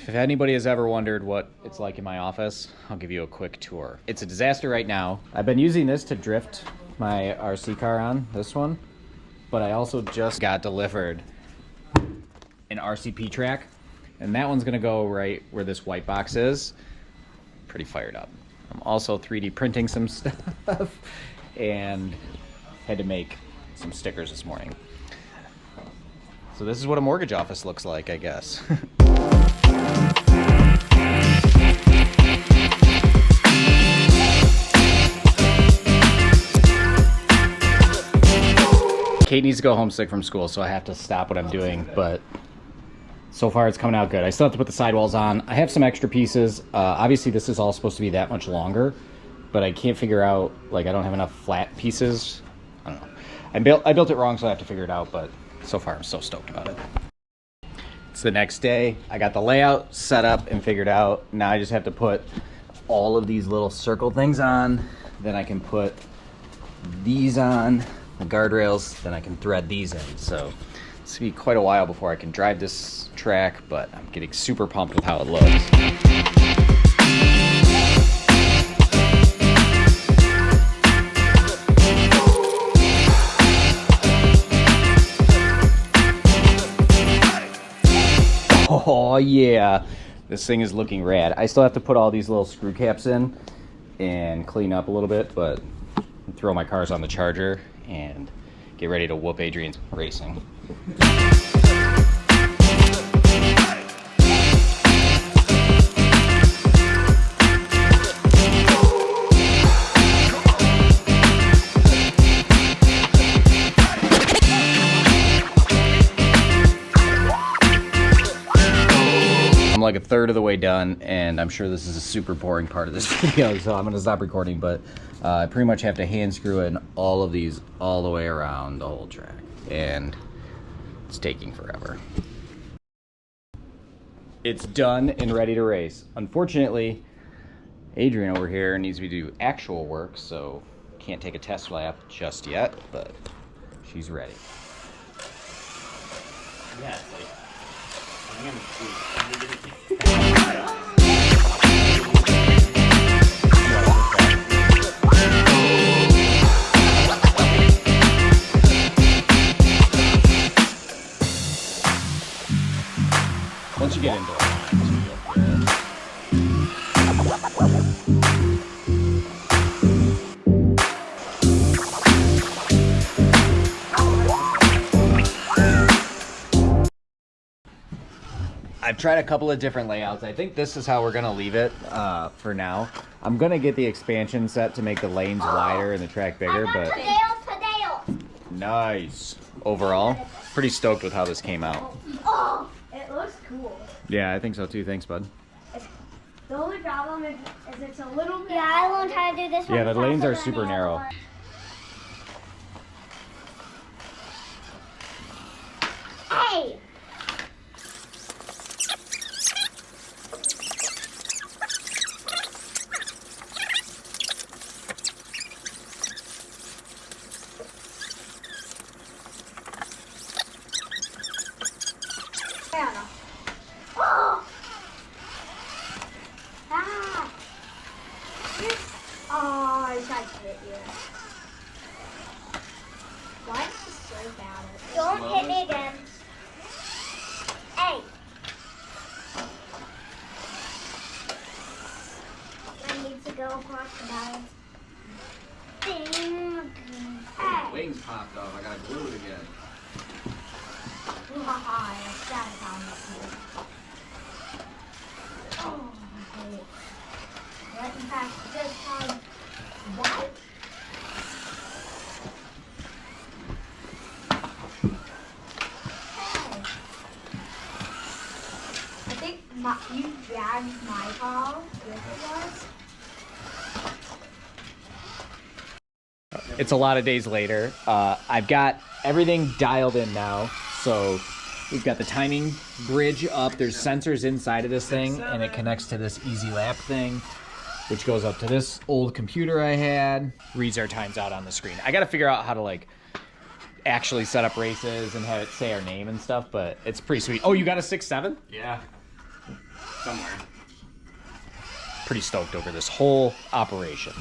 If anybody has ever wondered what it's like in my office, I'll give you a quick tour. It's a disaster right now. I've been using this to drift my RC car on, this one, but I also just got delivered an RCP track, and that one's gonna go right where this white box is. Pretty fired up. I'm also 3D printing some stuff and had to make some stickers this morning. So this is what a mortgage office looks like, I guess. Kate needs to go home sick from school, so I have to stop what I'm doing, but so far it's coming out good. I still have to put the sidewalls on. I have some extra pieces. Obviously this is all supposed to be that much longer, but I can't figure out, like I don't have enough flat pieces. I don't know. I built it wrong, so I have to figure it out, but so far I'm so stoked about it. It's the next day. I got the layout set up and figured out. Now I just have to put all of these little circle things on. Then I can put these on, the guardrails, then I can thread these in. So it's gonna be quite a while before I can drive this track, but I'm getting super pumped with how it looks. Oh yeah, this thing is looking rad. I still have to put all these little screw caps in and clean up a little bit, but throw my cars on the charger and get ready to whoop Adrian's racing. Like a third of the way done, and I'm sure this is a super boring part of this video, so I'm gonna stop recording, but I pretty much have to hand screw in all of these all the way around the whole track, and it's taking forever. It's done and ready to race. Unfortunately, Adrian over here needs me to do actual work, so can't take a test lap just yet, but she's ready. Yeah, it's like, once you get into it, I've tried a couple of different layouts. I think this is how we're gonna leave it for now. I'm gonna get the expansion set to make the lanes wider and the track bigger, but nice. Overall, pretty stoked with how this came out. Oh, it looks cool. Yeah, I think so too. Thanks, bud. The only problem is it's a little bit. Yeah, I won't try to do this one. Yeah, the lanes are super narrow. Hey! Oh! Ah! Oh, I tried to hit you. Why is this so bad? Don't hit me again. Hey! I need to go across the balance. Hey! Wings popped off. I gotta glue it again. Haha, it's sad about it. Oh, okay. What in fact just had what? Hey. I think you dragged my car with us. It's a lot of days later. I've got everything dialed in now. So we've got the timing bridge up. There's sensors inside of this thing, and it connects to this EZLap thing, which goes up to this old computer I had. Reads our times out on the screen. I got to figure out how to like actually set up races and have it say our name and stuff, but it's pretty sweet. Oh, you got a 6.7? Yeah. somewhere. Pretty stoked over this whole operation.